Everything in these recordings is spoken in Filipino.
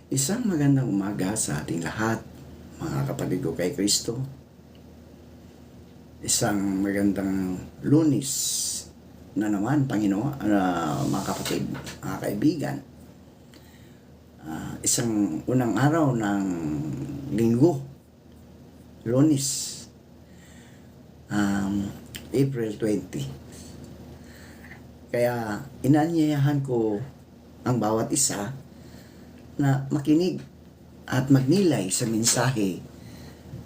Isang magandang umaga sa ating lahat, mga kapatid ko kay Kristo. Isang magandang Lunes na naman, Panginoon, mga kapatid, mga kaibigan. Isang unang araw ng linggo, Lunes, April 20. Kaya inaanyayahan ko ang bawat isa na makinig at magnilay sa mensahe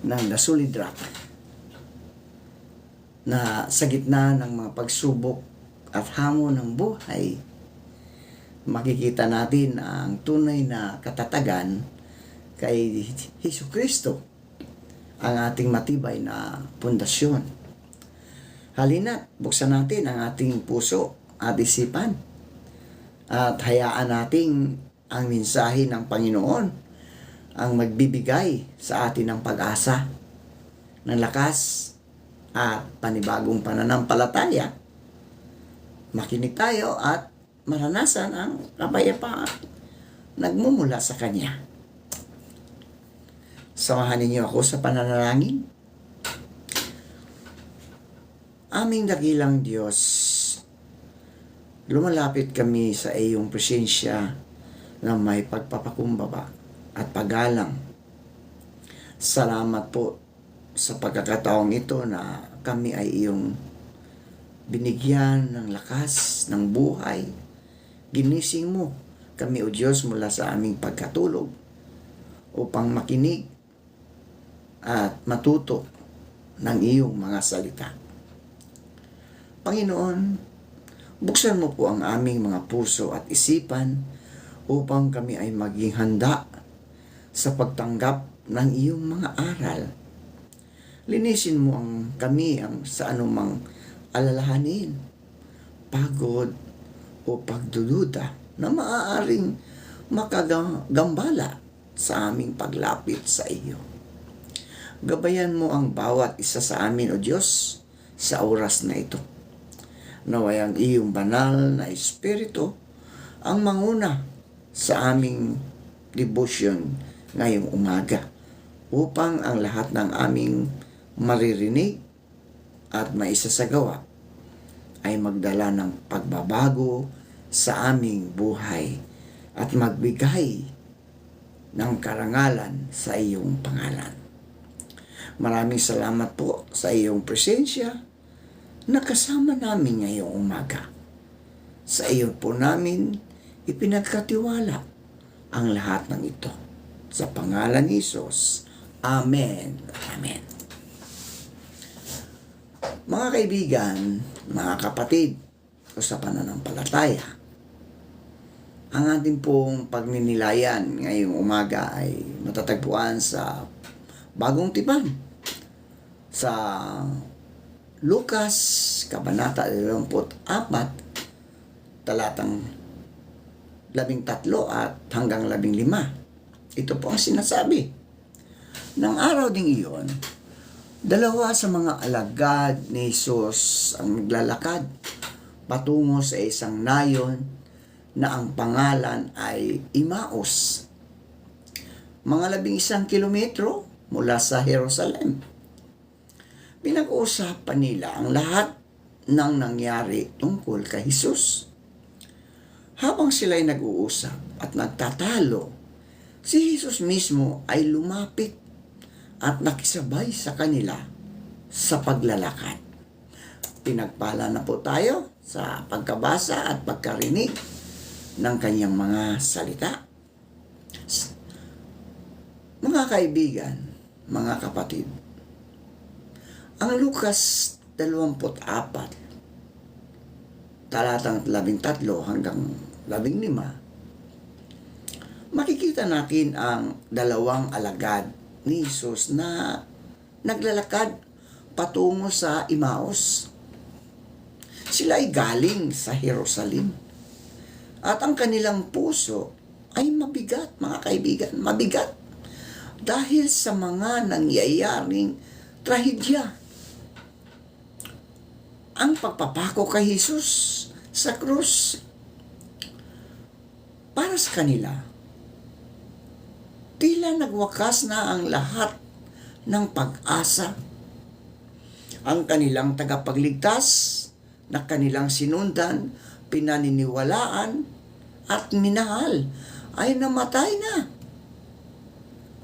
ng The Solid Rock na sa gitna ng mga pagsubok at hamon ng buhay, makikita natin ang tunay na katatagan kay Jesucristo, ang ating matibay na pundasyon. Halina't buksan natin ang ating puso at isipan at hayaan nating ang mensahe ng Panginoon ang magbibigay sa atin ng pag-asa, ng lakas at panibagong pananampalataya. Makinig tayo at maranasan ang kapayapaan nagmumula sa Kanya. Samahan ninyo ako sa pananalangin. Aming dakilang Diyos, lumalapit kami sa iyong presensya na may pagpapakumbaba at paggalang. Salamat po sa pagkakataong ito na kami ay iyong binigyan ng lakas, ng buhay. Ginising mo kami, O Diyos, mula sa aming pagkatulog upang makinig at matuto ng iyong mga salita. Panginoon, buksan mo po ang aming mga puso at isipan upang kami ay maging handa sa pagtanggap ng iyong mga aral. Linisin mo kami sa anumang alalahanin, pagod o pagdududa na maaaring makagambala sa aming paglapit sa iyo. Gabayan mo ang bawat isa sa amin, O Diyos, sa oras na ito. Naway ang iyong banal na Espiritu ang manguna sa aming devotion ngayong umaga upang ang lahat ng aming maririnig at maisasagawa ay magdala ng pagbabago sa aming buhay at magbigay ng karangalan sa iyong pangalan. Maraming salamat po sa iyong presensya na kasama namin ngayong umaga. Sa iyo po namin ipinagkatiwala ang lahat ng ito. Sa pangalan ni Jesus. Amen. Amen. Mga kaibigan, mga kapatid, o sa pananampalataya, ang ating pong pagninilayan ngayong umaga ay matatagpuan sa Bagong Tipan. Sa Lucas, Kabanata 24, talatang 13 at hanggang 15. Ito po ang sinasabi. Nang araw ding iyon, dalawa sa mga alagad ni Jesus ang naglalakad patungo sa isang nayon na ang pangalan ay Emmaus, mga 11 kilometro mula sa Jerusalem. Pinag-uusapan nila ang lahat ng nangyari tungkol kay Jesus. Habang sila'y nag-uusap at nagtatalo, si Jesus mismo ay lumapit at nakisabay sa kanila sa paglalakad. Pinagpala na po tayo sa pagkabasa at pagkarinig ng kanyang mga salita. Mga kaibigan, mga kapatid, ang Lucas 24, talatang 13 hanggang 15, makikita natin ang dalawang alagad ni Jesus na naglalakad patungo sa Emmaus. Sila ay galing sa Jerusalem at ang kanilang puso ay mabigat, mga kaibigan, mabigat dahil sa mga nangyayaring trahedya. Ang pagpapako kay Jesus sa krus para sa kanila Tila nagwakas na ang lahat ng pag-asa. Ang kanilang tagapagligtas na kanilang sinundan, pinaniniwalaan at minahal ay namatay na.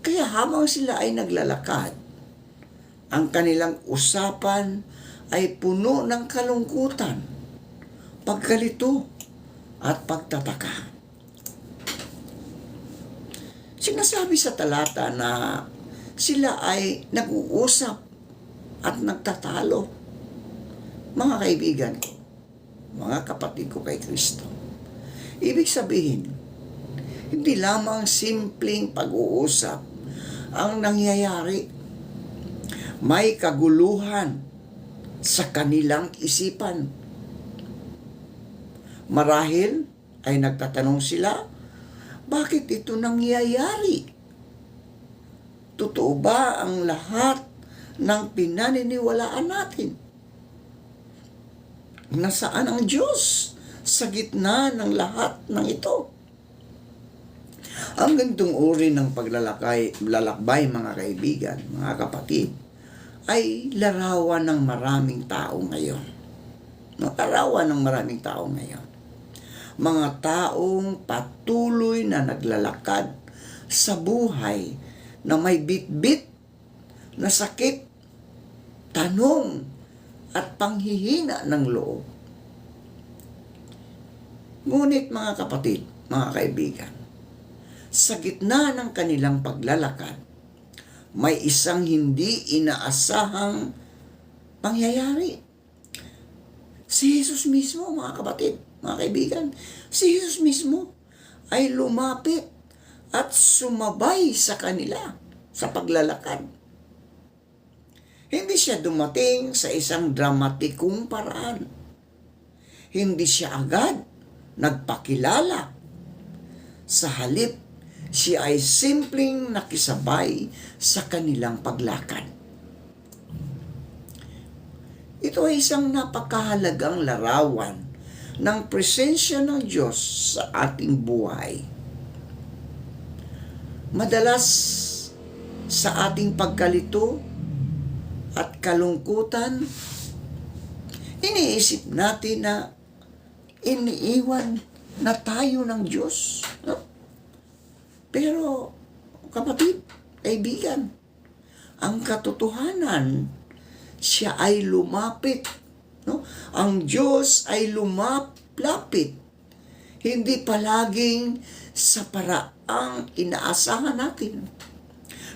Kaya habang sila ay naglalakad, ang kanilang usapan ay puno ng kalungkutan, pagkalito at pagtataka. Sinasabi sa talata na sila ay nag-uusap at nagtatalo. Mga kaibigan ko, mga kapatid ko kay Kristo, ibig sabihin, hindi lamang simpleng pag-uusap ang nangyayari. May kaguluhan sa kanilang isipan. Marahil ay nagtatanong sila, bakit ito nangyayari? Totoo ba ang lahat ng pinaniniwalaan natin? Nasaan ang Diyos sa gitna ng lahat ng ito? Ang ganitong uri ng lalakbay, mga kaibigan, mga kapatid, ay larawan ng maraming tao ngayon. Larawan ng maraming tao ngayon. Mga taong patuloy na naglalakad sa buhay na may bitbit na sakit, tanong at panghihina ng loob. Ngunit mga kapatid, mga kaibigan, sa gitna ng kanilang paglalakad, may isang hindi inaasahang pangyayari. Si Jesus mismo, mga kapatid, mga kaibigan, si Jesus mismo ay lumapit at sumabay sa kanila sa paglalakad. Hindi siya dumating sa isang dramatikong paraan. Hindi siya agad nagpakilala. Sa halip, siya ay simpleng nakisabay sa kanilang paglakad. Ito ay isang napakahalagang larawan ng presensya ng Diyos sa ating buhay. Madalas sa ating pagkalito at kalungkutan, iniisip natin na iniiwan na tayo ng Diyos. No? Pero, kapatid, kaibigan, ang katotohanan, siya ay lumapit. No? Ang Diyos ay lumapit. Hindi palaging sa paraang inaasahan natin,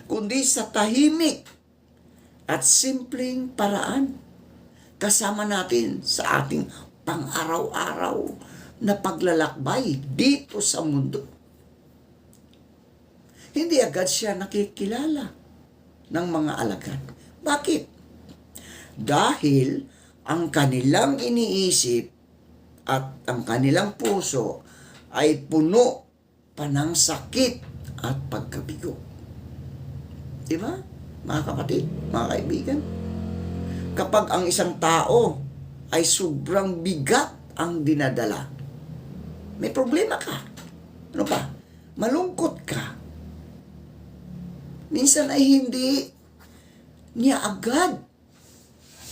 kundi sa tahimik at simpleng paraan kasama natin sa ating pang-araw-araw na paglalakbay dito sa mundo. Hindi agad siya nakikilala ng mga alagad. Bakit? Dahil ang kanilang iniisip at ang kanilang puso ay puno pa ng sakit at pagkabigo. Diba? Mga kapatid, mga kaibigan, kapag ang isang tao ay sobrang bigat ang dinadala, may problema ka. Ano pa? Malungkot ka. Minsan ay hindi niya agad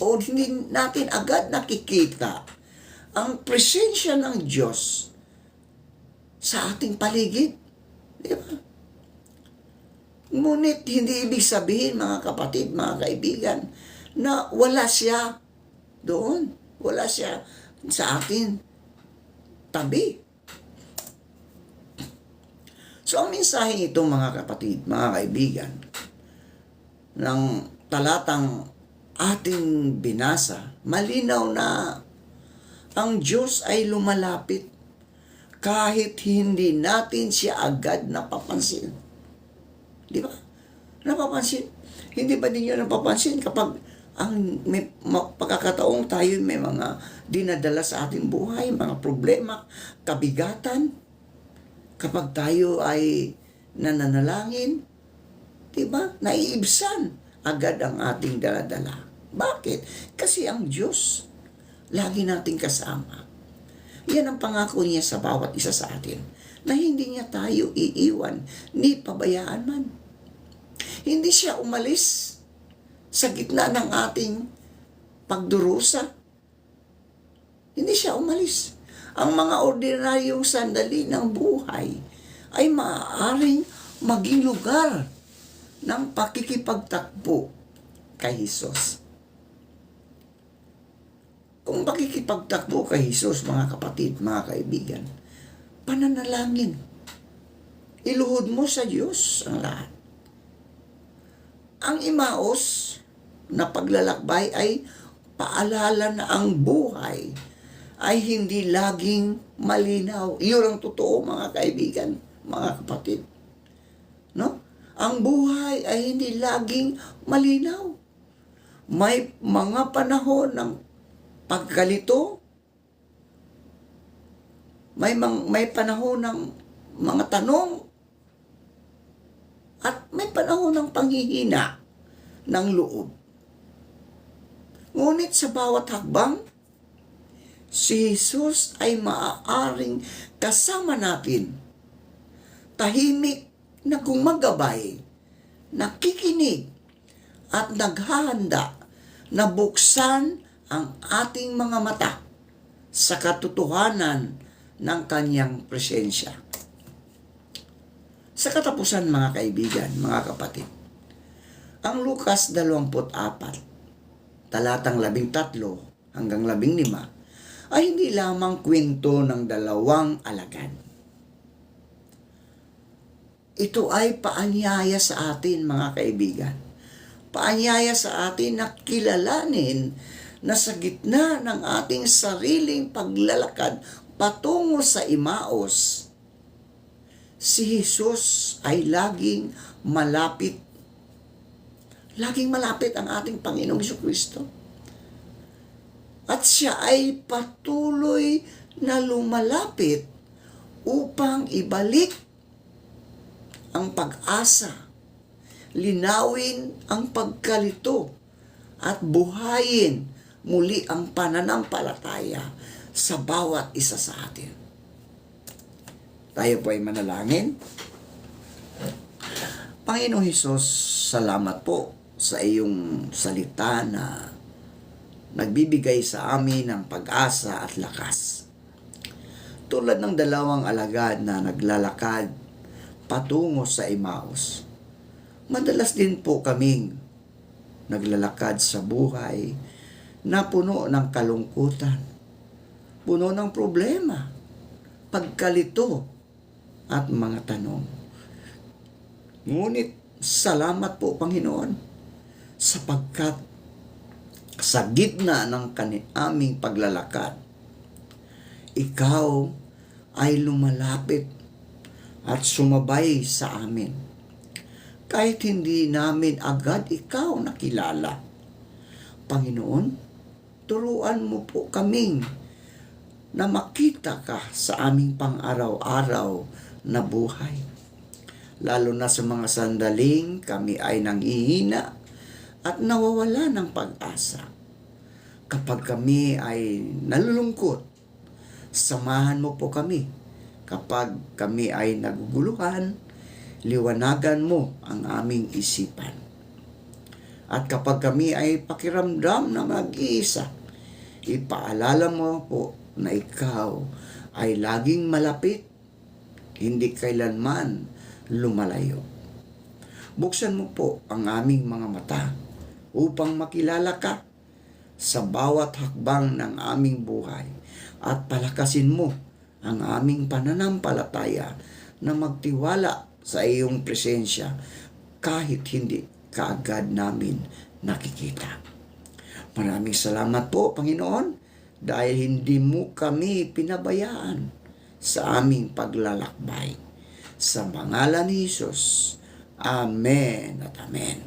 o hindi natin agad nakikita ang presensya ng Diyos sa ating paligid. Di ba? Ngunit hindi ibig sabihin, mga kapatid, mga kaibigan, na wala siya doon. Wala siya sa ating tabi. So, ang mensahe ito, mga kapatid, mga kaibigan, ng talatang ating binasa, malinaw na ang Diyos ay lumalapit kahit hindi natin siya agad napapansin. Di ba? Napapansin. Hindi ba ninyo napapansin kapag ang may pagkakataong tayo may mga dinadala sa ating buhay, mga problema, kabigatan, kapag tayo ay nananalangin, di ba? Naiibsan agad ang ating daladala. Bakit? Kasi ang Diyos lagi nating kasama. Yan ang pangako niya sa bawat isa sa atin, na hindi niya tayo iiwan ni pabayaan man. Hindi siya umalis sa gitna ng ating pagdurusa. Hindi siya umalis. Ang mga ordinaryong sandali ng buhay ay maaaring maging lugar ng pakikipagtakbo kay Jesus. Kung pakikipagtakbo kay Jesus, mga kapatid, mga kaibigan, pananalangin. Iluhod mo sa Diyos ang lahat. Ang Imaos na paglalakbay ay paalala na ang buhay ay hindi laging malinaw. Iyon ang totoo, mga kaibigan, mga kapatid. No? Ang buhay ay hindi laging malinaw. May mga panahon ng pagkalito, may panahon ng mga tanong, at may panahon ng panghihina ng loob. Ngunit sa bawat hakbang, si Jesus ay maaaring kasama natin, tahimik na gumagabay, nakikinig, at naghahanda na buksan ang ating mga mata sa katotohanan ng kanyang presensya. Sa katapusan, mga kaibigan, mga kapatid, ang Lucas 24, talatang 13 hanggang 15, ay hindi lamang kwento ng dalawang alagad. Ito ay paanyaya sa atin, mga kaibigan. Paanyaya sa atin na kilalanin na sa gitna ng ating sariling paglalakad patungo sa Imaos, si Jesus ay laging malapit. Laging malapit ang ating Panginoong Jesucristo. At siya ay patuloy na lumalapit upang ibalik ang pag-asa, linawin ang pagkalito, at buhayin muli ang pananampalataya sa bawat isa sa atin. Tayo po ay manalangin. Panginoong Hesus, salamat po sa iyong salita na nagbibigay sa amin ng pag-asa at lakas. Tulad ng dalawang alagad na naglalakad patungo sa Imaos, madalas din po kaming naglalakad sa buhay na puno ng kalungkutan, puno ng problema, pagkalito, at mga tanong. Ngunit salamat po, Panginoon, sapagkat sa gitna ng aming paglalakad, ikaw ay lumalapit at sumabay sa amin. Kahit hindi namin agad ikaw nakilala. Panginoon, turuan mo po kaming na makita ka sa aming pang-araw-araw na buhay. Lalo na sa mga sandaling kami ay nanghihina at nawawala ng pag-asa. Kapag kami ay nalulungkot, samahan mo po kami. Kapag kami ay naguguluhan, liwanagan mo ang aming isipan. At kapag kami ay pakiramdam na mag-iisa, ipaalala mo po na ikaw ay laging malapit, hindi kailanman lumalayo. Buksan mo po ang aming mga mata upang makilala ka sa bawat hakbang ng aming buhay at palakasin mo ang aming pananampalataya na magtiwala sa iyong presensya kahit hindi kaagad namin nakikita. Maraming salamat po, Panginoon, dahil hindi mo kami pinabayaan sa aming paglalakbay. Sa pangalan ni Jesus, Amen at Amen.